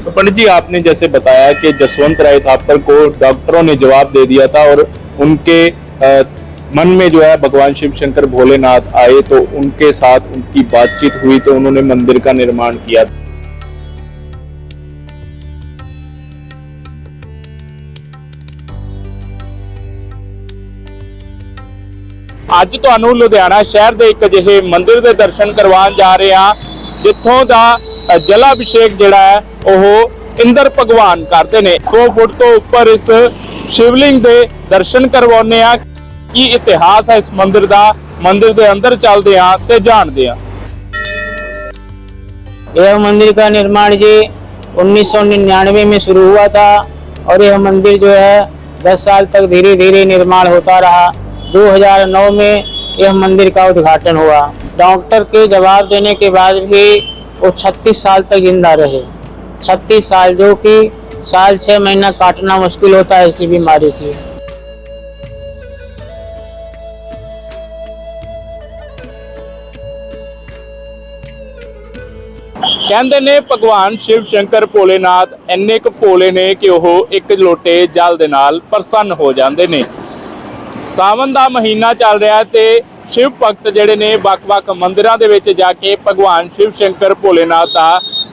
तो पंडित जी, आपने जैसे बताया कि जसवंत राय थापर को डॉक्टरों ने जवाब दे दिया था और उनके मन में जो है भगवान शिव शंकर भोलेनाथ आए, तो उनके साथ उनकी बातचीत हुई तो उन्होंने मंदिर का निर्माण किया। ਅੱਜ ਤੁਹਾਨੂੰ ਲੁਧਿਆਣਾ ਸ਼ਹਿਰ ਦੇ ਇੱਕ ਅਜਿਹੇ ਮੰਦਿਰ ਦੇ ਦਰਸ਼ਨ ਕਰਵਾਉਣ ਜਾ ਰਹੇ ਹਾਂ ਜਿੱਥੋਂ ਦਾ ਜਲਾਭਿਸ਼ੇਕ ਜਿਹੜਾ ਹੈ ਉਹ ਇੰਦਰ ਭਗਵਾਨ ਕਰਦੇ ਨੇ। 100 ਫੁੱਟ ਤੋਂ ਉੱਪਰ ਇਸ शिवलिंग ਦੇ ਦਰਸ਼ਨ ਕਰਵਾਉਂਦੇ ਆ। ਕੀ ਇਤਿਹਾਸ ਹੈ ਇਸ ਮੰਦਿਰ ਦਾ, मंदिर के अंदर चलते हैं ते जानते हैं। यह मंदिर का निर्माण जी 1999 में शुरू हुआ था और यह मंदिर जो है 10 साल तक धीरे धीरे निर्माण होता रहा। 2009 में यह मंदिर का उद्घाटन हुआ। डॉक्टर के जवाब देने के बाद भी वो 36 साल तक जिंदा रहे। 36 साल, जो कि साल 6 महीना काटना मुश्किल होता है ऐसी बीमारी थी। कहते ने भगवान शिव शंकर भोलेनाथ इन्ने क भोले ने कि वो एक लोटे जल दे नाल प्रसन्न हो जाते ने। सावन का महीना चल रहा ते शिव भगत जिहड़े ने वख-वख मंदिरां दे विच जाके भगवान शिव शंकर भोलेनाथ का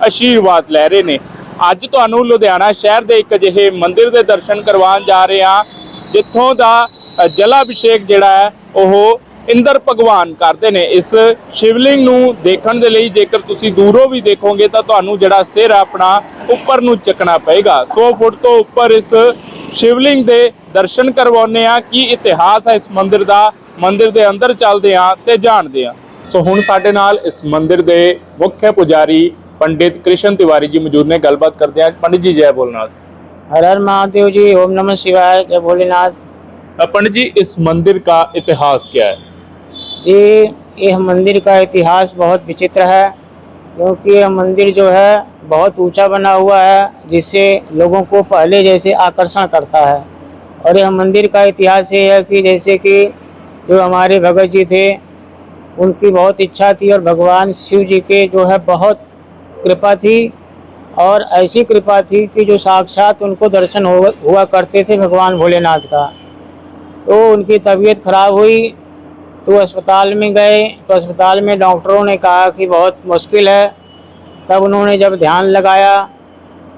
आशीर्वाद लै रहे ने। अज तुहानूं लुधियाना शहर के एक अजिहे मंदिर के दर्शन करवाउण जा रहे हैं जिथों का जलाभिषेक जिहड़ा है वो इंद्र भगवान करते हैं। इस शिवलिंग नूं देखण दे लई जेकर तुसीं दूरों भी देखोगे तो तुहानूं जिहड़ा सिर अपना उपर नूं चकना पएगा। 100 फुट तो उपर इस शिवलिंग दे दर्शन करवाउने आ। की इतिहास है इस मंदिर का, मंदिर के अंदर चलते हैं ते जानते हैं। सो हुण साडे नाल इस मंदिर के मुख्य पुजारी पंडित कृष्ण तिवारी जी मौजूद ने, गलबात करते हैं। पंडित जी जय भोलेनाथ। हर हर महादेव जी, ओम नमः शिवाय, जय भोलेनाथ। पंडित जी, इस मंदिर का इतिहास क्या है? यह मंदिर का इतिहास बहुत विचित्र है, क्योंकि यह मंदिर जो है बहुत ऊंचा बना हुआ है जिससे लोगों को पहले जैसे आकर्षण करता है। और यह मंदिर का इतिहास ये है कि जैसे कि जो हमारे भगत जी थे उनकी बहुत इच्छा थी और भगवान शिव जी के जो है बहुत कृपा थी, और ऐसी कृपा थी कि जो साक्षात उनको दर्शन हुआ करते थे भगवान भोलेनाथ का। तो उनकी तबीयत खराब हुई तो अस्पताल में गए, तो अस्पताल में डॉक्टरों ने कहा कि बहुत मुश्किल है। तब उन्होंने जब ध्यान लगाया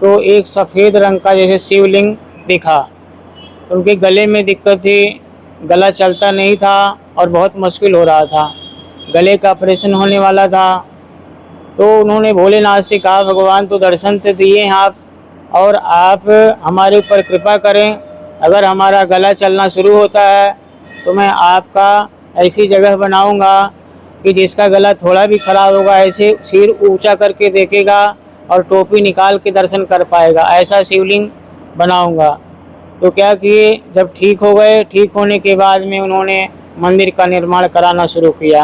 तो एक सफ़ेद रंग का जैसे शिवलिंग दिखा। उनके गले में दिक्कत थी, गला चलता नहीं था और बहुत मुश्किल हो रहा था, गले का ऑपरेशन होने वाला था। तो उन्होंने भोलेनाथ से कहा, भगवान तो दर्शन तो दिए हैं आप, और आप हमारे ऊपर कृपा करें। अगर हमारा गला चलना शुरू होता है तो मैं आपका ऐसी जगह बनाऊंगा कि जिसका गला थोड़ा भी खराब होगा ऐसे सिर ऊंचा करके देखेगा और टोपी निकाल के दर्शन कर पाएगा, ऐसा शिवलिंग बनाऊंगा। तो क्या किए, जब ठीक हो गए, ठीक होने के बाद में उन्होंने मंदिर का निर्माण कराना शुरू किया।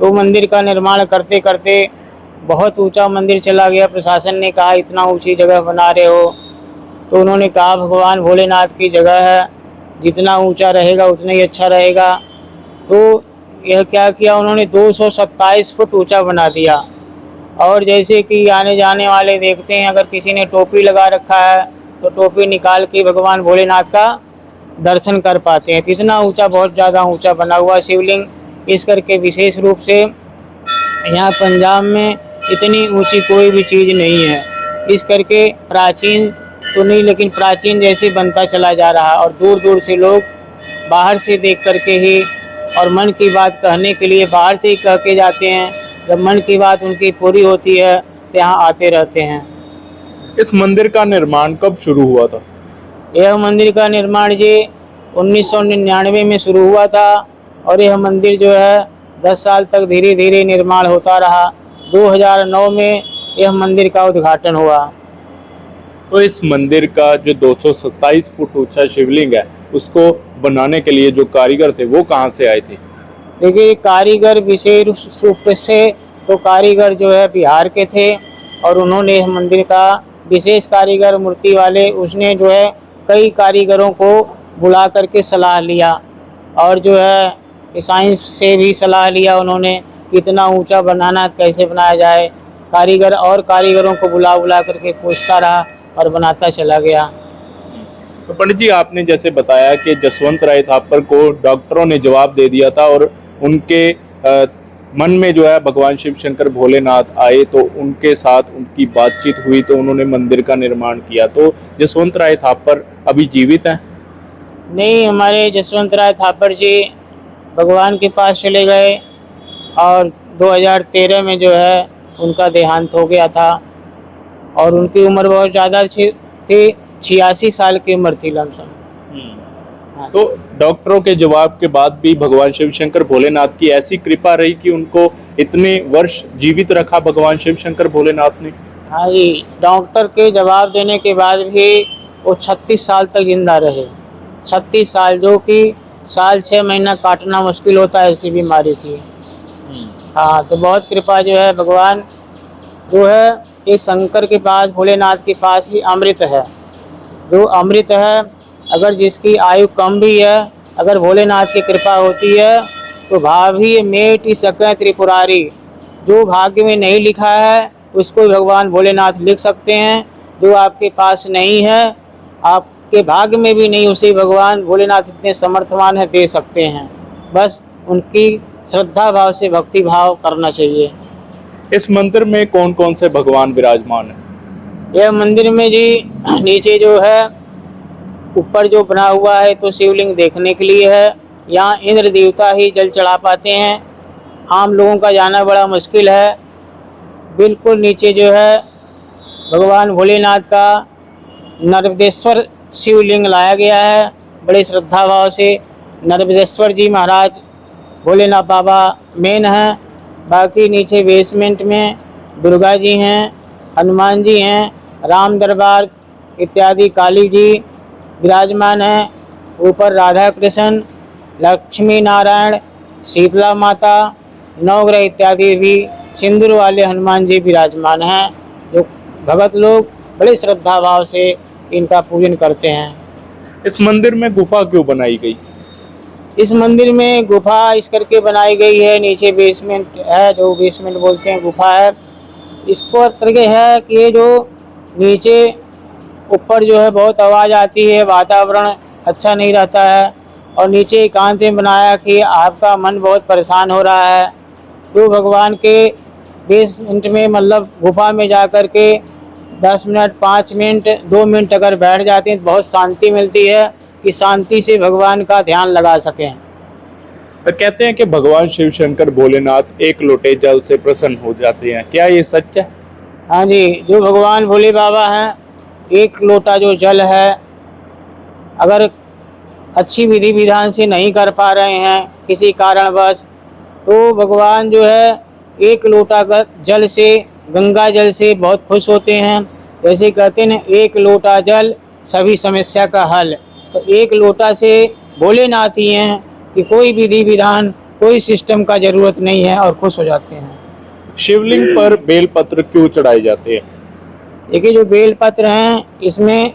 तो मंदिर का निर्माण करते करते बहुत ऊंचा मंदिर चला गया। प्रशासन ने कहा इतना ऊंची जगह बना रहे हो, तो उन्होंने कहा भगवान भोलेनाथ की जगह है, जितना ऊंचा रहेगा उतना ही अच्छा रहेगा। तो यह क्या किया, उन्होंने 227 फुट ऊंचा बना दिया। और जैसे कि आने जाने वाले देखते हैं, अगर किसी ने टोपी लगा रखा है तो टोपी निकाल के भगवान भोलेनाथ का दर्शन कर पाते हैं। इतना ऊंचा, बहुत ज़्यादा ऊंचा बना हुआ शिवलिंग। इस करके विशेष रूप से यहाँ पंजाब में इतनी ऊंची कोई भी चीज़ नहीं है। इस करके प्राचीन तो नहीं, लेकिन प्राचीन जैसे बनता चला जा रहा, और दूर दूर से लोग बाहर से देख करके ही और मन की बात कहने के लिए बाहर से ही कह के जाते हैं। जब मन की बात उनकी पूरी होती है तो यहाँ आते रहते हैं। इस मंदिर का निर्माण कब शुरू हुआ था? यह मंदिर का निर्माण जी 1999 में शुरू हुआ था और यह मंदिर जो है 10 साल तक धीरे धीरे निर्माण होता रहा। 2009 में यह मंदिर का उद्घाटन हुआ। तो इस मंदिर का जो 227 फुट ऊंचा शिवलिंग है उसको बनाने के लिए जो कारीगर थे वो कहाँ से आए थे? देखिए, कारीगर विशेष रूप से तो कारीगर जो है बिहार के थे, और उन्होंने इस मंदिर का विशेष कारीगर मूर्ति वाले, उसने जो है कई कारीगरों को बुला करके सलाह लिया, और जो है साइंस से भी सलाह लिया उन्होंने, कितना ऊंचा बनाना, कैसे बनाया जाए। कारीगर और कारीगरों को बुला बुला करके पूछता रहा और बनाता चला गया। तो पंडित जी, आपने जैसे बताया कि जसवंत राय थापर को डॉक्टरों ने जवाब दे दिया था और उनके मन में जो है भगवान शिव शंकर भोलेनाथ आए, तो उनके साथ उनकी बातचीत हुई, तो उन्होंने मंदिर का निर्माण किया। तो जसवंत राय थापर अभी जीवित हैं? नहीं, हमारे जसवंत राय थापर जी भगवान के पास चले गए और 2013 में जो है उनका देहांत हो गया था और उनकी उम्र बहुत ज़्यादा थी, 86 साल की उम्र थी लमसम। तो डॉक्टरों के जवाब के बाद भी भगवान शिव शंकर भोलेनाथ की ऐसी कृपा रही कि उनको इतने वर्ष जीवित रखा भगवान शिव शंकर भोलेनाथ ने। हाँ जी, डॉक्टर के जवाब देने के बाद भी वो 36 साल तक जिंदा रहे। 36 साल, जो कि साल 6 महीना काटना मुश्किल होता है, ऐसी बीमारी थी। हाँ, तो बहुत कृपा जो है, भगवान जो है एक शंकर के पास, भोलेनाथ के पास ही अमृत है। जो अमृत है, अगर जिसकी आयु कम भी है, अगर भोलेनाथ की कृपा होती है तो भाभी मेट सके त्रिपुरारी। जो भाग्य में नहीं लिखा है उसको भगवान भोलेनाथ लिख सकते हैं। जो आपके पास नहीं है, आपके भाग्य में भी नहीं, उसे भगवान भोलेनाथ इतने समर्थवान है, दे सकते हैं। बस उनकी श्रद्धा भाव से भक्ति भाव करना चाहिए। इस मंदिर में कौन कौन से भगवान विराजमान हैं? यह मंदिर में जी नीचे जो है ऊपर जो बना हुआ है तो शिवलिंग देखने के लिए है। यहाँ इंद्र देवता ही जल चढ़ा पाते हैं, आम लोगों का जाना बड़ा मुश्किल है। बिल्कुल नीचे जो है भगवान भोलेनाथ का नर्मदेश्वर शिवलिंग लाया गया है, बड़े श्रद्धा भाव से। नर्मदेश्वर जी महाराज भोलेनाथ बाबा मेन हैं। बाकी नीचे बेसमेंट में दुर्गा जी हैं, हनुमान जी हैं, राम दरबार इत्यादि काली जी विराजमान हैं। ऊपर राधा कृष्ण, लक्ष्मी नारायण, शीतला माता, नवग्रह इत्यादि भी सिंदूर वाले हनुमान जी विराजमान हैं, जो भगत लोग बड़े श्रद्धा भाव से इनका पूजन करते हैं। इस मंदिर में गुफा क्यों बनाई गई? इस मंदिर में गुफा इस करके बनाई गई है, नीचे बेसमेंट है, जो बेसमेंट बोलते हैं, गुफा है। इसको करके है कि ये जो नीचे ऊपर जो है बहुत आवाज़ आती है, वातावरण अच्छा नहीं रहता है, और नीचे एकांत में बनाया कि आपका मन बहुत परेशान हो रहा है तो भगवान के बेसमेंट में, मतलब गुफा में जा कर के 10 मिनट, 5 मिनट, 2 मिनट अगर बैठ जाते हैं तो बहुत शांति मिलती है, कि शांति से भगवान का ध्यान लगा सकें। तो कहते हैं कि भगवान शिव शंकर भोलेनाथ एक लोटे जल से प्रसन्न हो जाते हैं, क्या ये सच है? हाँ जी, जो भगवान भोले बाबा हैं, एक लोटा जो जल है, अगर अच्छी विधि विधान से नहीं कर पा रहे हैं किसी कारणवश, तो भगवान जो है एक लोटा जल से, गंगा जल से बहुत खुश होते हैं। जैसे कहते हैं, एक लोटा जल सभी समस्या का हल। तो एक लोटा से भोलेनाथ ही हैं कि कोई विधि विधान, कोई सिस्टम का जरूरत नहीं है, और खुश हो जाते हैं। शिवलिंग पर बेलपत्र क्यों चढ़ाए जाते हैं? देखिए, जो बेलपत्र हैं इसमें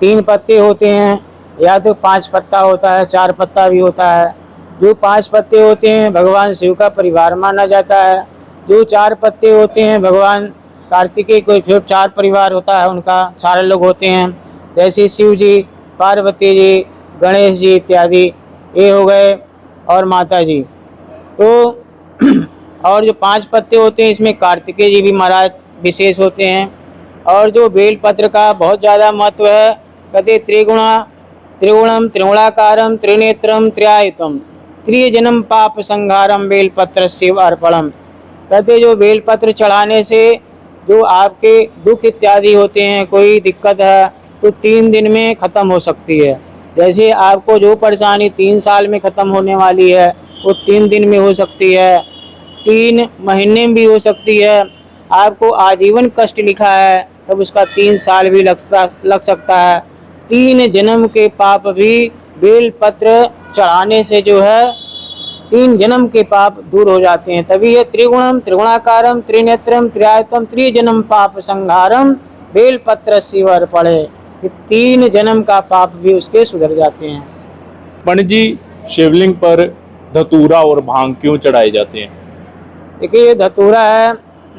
3 पत्ते होते हैं, या तो 5 पत्ता होता है, 4 पत्ता भी होता है। जो 5 पत्ते होते हैं भगवान शिव का परिवार माना जाता है। जो 4 पत्ते होते हैं भगवान कार्तिकेय को, जो 4 परिवार होता है उनका 4 लोग होते हैं, जैसे शिव जी, पार्वती जी, गणेश जी इत्यादि, ये हो गए, और माता जी। तो और जो 5 पत्ते होते हैं इसमें कार्तिकेय जी भी महाराज विशेष होते हैं। और जो बेलपत्र का बहुत ज़्यादा महत्व है, कहते त्रिगुणम त्रिगुणाकारम त्रिनेत्रम त्र्यायतम त्रिजन्म पाप संहारम बेलपत्र शिव अर्पणम। कहते जो बेलपत्र चढ़ाने से जो आपके दुख इत्यादि होते हैं, कोई दिक्कत है तो 3 दिन में ख़त्म हो सकती है। जैसे आपको जो परेशानी 3 साल में ख़त्म होने वाली है वो 3 दिन में हो सकती है, 3 महीने में भी हो सकती है। आपको आजीवन कष्ट लिखा है तब उसका 3 साल भी लग सकता है। 3 जन्म के पाप भी बेलपत्र चढ़ाने से जो है 3 जन्म के पाप दूर हो जाते हैं। तभी ये त्रिगुणम त्रिगुणाकारम त्रिनेत्रम त्र्यायतम त्रिजन्म पाप संहारम बेलपत्र शिवर पड़े, कि 3 जन्म का पाप भी उसके सुधर जाते हैं। पंडित जी, शिवलिंग पर धतूरा और भांग क्यों चढ़ाए जाते हैं? देखिए, ये धतूरा है,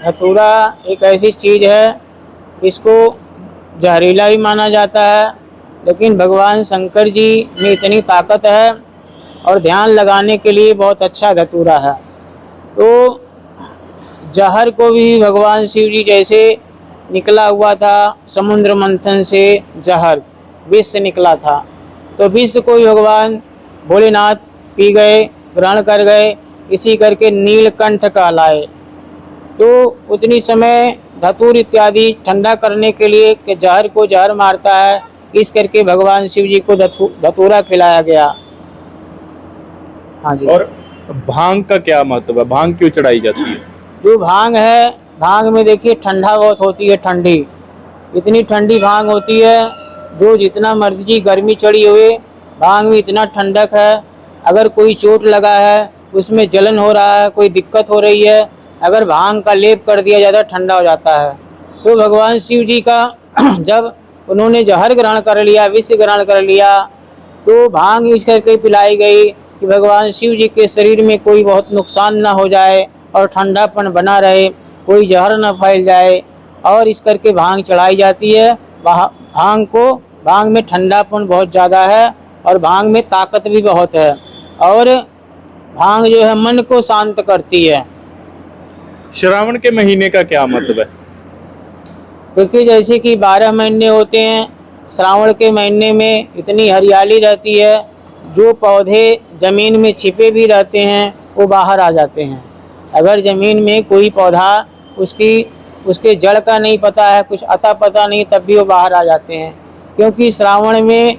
धतूरा एक ऐसी चीज़ है, इसको जहरीला भी माना जाता है, लेकिन भगवान शंकर जी में इतनी ताकत है और ध्यान लगाने के लिए बहुत अच्छा धतूरा है। तो जहर को भी भगवान शिव जी जैसे निकला हुआ था समुद्र मंथन से, जहर विष से निकला था, तो विष को भी भगवान भोलेनाथ पी गए, ग्रहण कर गए, इसी करके नीलकंठ कहलाए। तो उतनी समय धतूर इत्यादि ठंडा करने के लिए कि जहर को जहर मारता है, इस करके भगवान शिव जी को धतूरा खिलाया गया। हाँ जी। और भांग का क्या महत्व है, भांग क्यों चढ़ाई जाती है? जो भांग है, भांग में देखिए ठंडा बहुत होती है, ठंडी, इतनी ठंडी भांग होती है, जो जितना मर्जी गर्मी चढ़ी हुए भांग में इतना ठंडक है। अगर कोई चोट लगा है, उसमें जलन हो रहा है, कोई दिक्कत हो रही है, अगर भांग का लेप कर दिया जाता है, ठंडा हो जाता है। तो भगवान शिव जी का जब उन्होंने जहर ग्रहण कर लिया, विष ग्रहण कर लिया, तो भांग इस करके पिलाई गई कि भगवान शिव जी के शरीर में कोई बहुत नुकसान ना हो जाए और ठंडापन बना रहे, कोई जहर न फैल जाए, और इस करके भांग चढ़ाई जाती है। भांग में ठंडापन बहुत ज़्यादा है और भांग में ताकत भी बहुत है, और भांग जो है मन को शांत करती है। श्रावण के महीने का क्या मतलब है? क्योंकि जैसे कि 12 महीने होते हैं, श्रावण के महीने में इतनी हरियाली रहती है, जो पौधे ज़मीन में छिपे भी रहते हैं वो बाहर आ जाते हैं। अगर ज़मीन में कोई पौधा उसके जड़ का नहीं पता है, कुछ अता पता नहीं, तब भी वो बाहर आ जाते हैं। क्योंकि श्रावण में,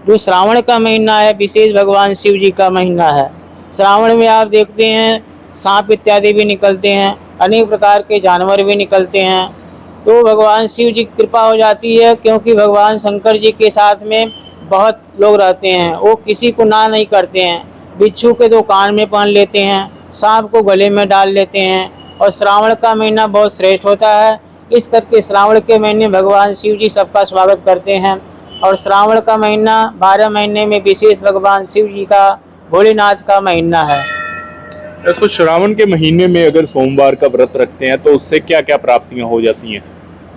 जो श्रावण का महीना है, विशेष भगवान शिव जी का महीना है। श्रावण में आप देखते हैं सांप इत्यादि भी निकलते हैं, अनेक प्रकार के जानवर भी निकलते हैं। तो भगवान शिव जी की कृपा हो जाती है, क्योंकि भगवान शंकर जी के साथ में बहुत लोग रहते हैं, वो किसी को ना नहीं करते हैं। बिच्छू के तो कान में पहन लेते हैं, सांप को गले में डाल लेते हैं, और श्रावण का महीना बहुत श्रेष्ठ होता है। इस करके श्रावण के महीने भगवान शिव जी सबका स्वागत करते हैं, और श्रावण का महीना 12 महीने में विशेष भगवान शिव जी का, भोलेनाथ का महीना है। तो श्रावण के महीने में अगर सोमवार का व्रत रखते हैं तो उससे क्या क्या प्राप्तियां हो जाती हैं?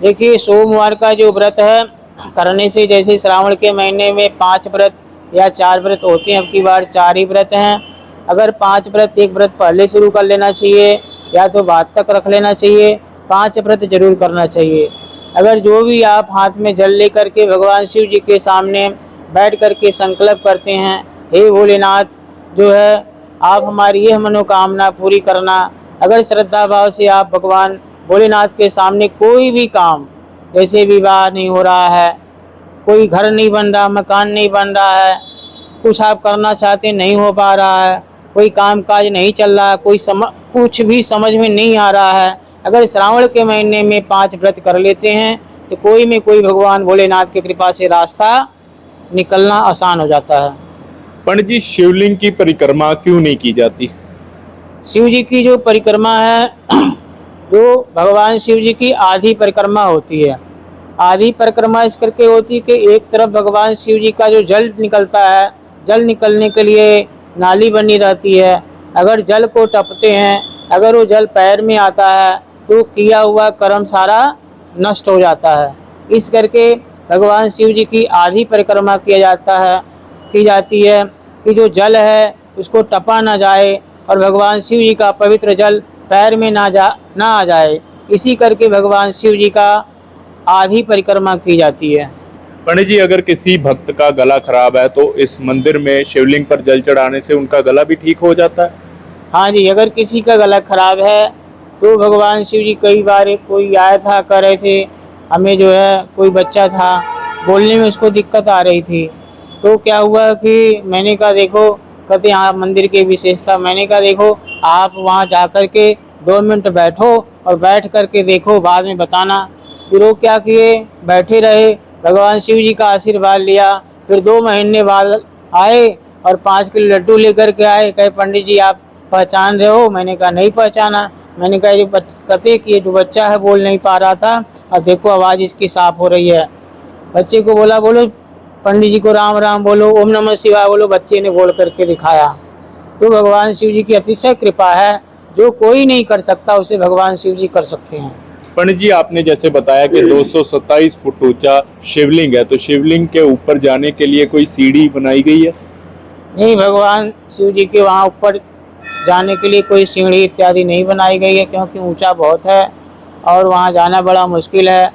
देखिए, सोमवार का जो व्रत है करने से, जैसे श्रावण के महीने में 5 व्रत या 4 व्रत होते हैं, अब की बार 4 ही व्रत हैं। अगर 5 व्रत, एक व्रत पहले शुरू कर लेना चाहिए या तो बाद तक रख लेना चाहिए, 5 व्रत जरूर करना चाहिए। अगर जो भी आप हाथ में जल लेकर के भगवान शिव जी के सामने बैठ करके संकल्प करते हैं, हे भोलेनाथ, जो है आप हमारी यह मनोकामना पूरी करना। अगर श्रद्धा भाव से आप भगवान भोलेनाथ के सामने कोई भी काम, जैसे विवाह नहीं हो रहा है, कोई घर नहीं बन रहा, मकान नहीं बन रहा है, कुछ आप करना चाहते नहीं हो पा रहा है, कोई काम काज नहीं चल रहा, कुछ भी समझ में नहीं आ रहा है, अगर श्रावण के महीने में 5 व्रत कर लेते हैं तो कोई में कोई भगवान भोलेनाथ की कृपा से रास्ता निकलना आसान हो जाता है। पंडित जी, शिवलिंग की परिक्रमा क्यों नहीं की जाती? शिव जी की जो परिक्रमा है, जो भगवान शिव जी की आधी परिक्रमा होती है। आधी परिक्रमा इस करके होती है कि एक तरफ भगवान शिव जी का जो जल निकलता है, जल निकलने के लिए नाली बनी रहती है। अगर जल को टपते हैं, अगर वो जल पैर में आता है तो किया हुआ कर्म सारा नष्ट हो जाता है। इस करके भगवान शिव जी की आधी परिक्रमा की जाती है कि जो जल है उसको टपा ना जाए और भगवान शिव जी का पवित्र जल पैर में ना आ जाए। इसी करके भगवान शिव जी का आधी परिक्रमा की जाती है। पंडित जी, अगर किसी भक्त का गला खराब है तो इस मंदिर में शिवलिंग पर जल चढ़ाने से उनका गला भी ठीक हो जाता है? हाँ जी, अगर किसी का गला खराब है तो भगवान शिव जी, कई बार कोई आया था, कह रहे थे हमें जो है, कोई बच्चा था बोलने में उसको दिक्कत आ रही थी, तो क्या हुआ कि मैंने कहा देखो, कहते यहाँ मंदिर की विशेषता, मैंने कहा देखो आप वहाँ जा कर के 2 मिनट बैठो और बैठ कर के देखो, बाद में बताना। फिर वो क्या किए, बैठे रहे, भगवान शिव जी का आशीर्वाद लिया। फिर 2 महीने बाद आए और 5 किलो लड्डू लेकर के आए। कहे पंडित जी आप पहचान रहे हो? मैंने कहा नहीं पहचाना। मैंने कहा जो कहते कि जो बच्चा है बोल नहीं पा रहा था, अब देखो आवाज़ इसकी साफ हो रही है। बच्चे को बोला बोलो पंडित जी को राम राम बोलो, ओम नमः शिवाय बोलो, बच्चे ने बोल करके दिखाया। तो भगवान शिव जी की अतिशय कृपा है जो कोई नहीं कर सकता उसे भगवान शिव जी कर सकते हैं। पंडित जी, आपने जैसे बताया कि 227 फुट ऊंचा शिवलिंग है, तो शिवलिंग के ऊपर जाने के लिए कोई सीढ़ी बनाई गई है? नहीं, भगवान शिव जी के वहाँ ऊपर जाने के लिए कोई सीढ़ी इत्यादि नहीं बनाई गई है, क्योंकि ऊंचा बहुत है और वहाँ जाना बड़ा मुश्किल है।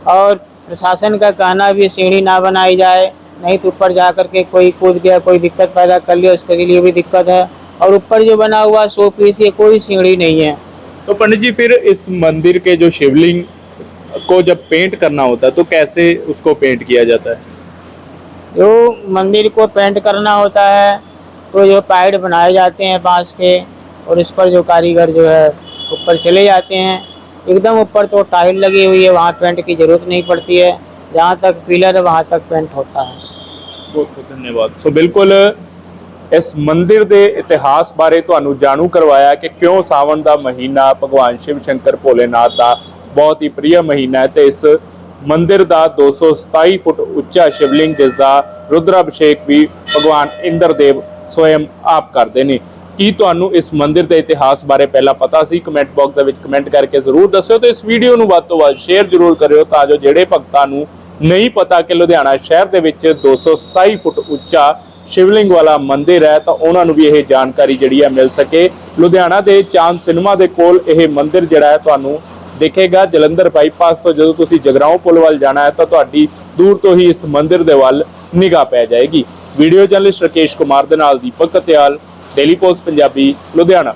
और प्रशासन का कहना भी सीढ़ी ना बनाई जाए, नहीं तो ऊपर जा कर के कोई कूद गया, कोई दिक्कत पैदा कर लिया, उसके लिए भी दिक्कत है। और ऊपर जो बना हुआ 100 फीट ये कोई सीढ़ी नहीं है। तो पंडित जी, फिर इस मंदिर के जो शिवलिंग को जब पेंट करना होता है तो कैसे उसको पेंट किया जाता है? जो मंदिर को पेंट करना होता है तो जो पैड बनाए जाते हैं बांस के, और इस पर जो कारीगर जो है ऊपर चले जाते हैं। एकदम ऊपर तो टाइल लगी हुई है, वहाँ पेंट की जरूरत नहीं पड़ती है। जहाँ तक पिलर है वहाँ तक पेंट होता है। बहुत बहुत धन्यवाद। सो बिल्कुल इस मंदिर के इतिहास बारे ਤੁਹਾਨੂੰ ਜਾਣੂ ਕਰਵਾਇਆ ਕਿ ਕਿਉਂ ਸਾਵਣ ਦਾ ਮਹੀਨਾ ਭਗਵਾਨ ਸ਼ਿਵ ਸ਼ੰਕਰ ਭੋਲੇਨਾਥ ਦਾ ਬਹੁਤ ਹੀ ਪ੍ਰਿय ਮਹੀਨਾ ਹੈ ਤੇ ਇਸ ਮੰਦਿਰ ਦਾ 227 ਫੁੱਟ ਉੱਚਾ ਸ਼ਿਵਲਿੰਗ ਜਿਸ ਦਾ ਰੁਦਰਾਭਿਸ਼ੇਕ ਵੀ ਭਗਵਾਨ ਇੰਦਰਦੇਵ स्वयं आप करते हैं। ਕੀ ਤੁਹਾਨੂੰ ਇਸ ਮੰਦਿਰ ਦੇ ਇਤਿਹਾਸ ਬਾਰੇ ਪਹਿਲਾਂ ਪਤਾ ਸੀ? ਕਮੈਂਟ ਬਾਕਸ ਦੇ ਵਿੱਚ ਕਮੈਂਟ ਕਰਕੇ ਜ਼ਰੂਰ ਦੱਸਿਓ ਤੇ ਇਸ ਵੀਡੀਓ ਨੂੰ ਵੱਧ ਤੋਂ ਵੱਧ ਸ਼ੇਅਰ ਜ਼ਰੂਰ ਕਰਿਓ ਤਾਂ ਜੋ ਜਿਹੜੇ ਭਗਤਾਂ ਨੂੰ ਨਹੀਂ ਪਤਾ ਕਿ ਲੁਧਿਆਣਾ ਸ਼ਹਿਰ ਦੇ ਵਿੱਚ 227 ਫੁੱਟ ਉੱਚਾ शिवलिंग वाला मंदिर है तो उन्होंने भी यह जानकारी जिहड़ी है मिल सके। लुधियाना के चांद सिनेमा के कोल यह मंदिर जिहड़ा है तुहानू दिखेगा। जलंधर बाईपास तो जो तुसीं जगराओं पुल वाल जाना है तो तुहाडी दूर तो ही इस मंदिर के वाल निगाह पै जाएगी। वीडियो जर्नलिस्ट राकेश कुमार दे नाल दीपक कत्याल, डेली पोस्ट पंजाबी, लुधियाना।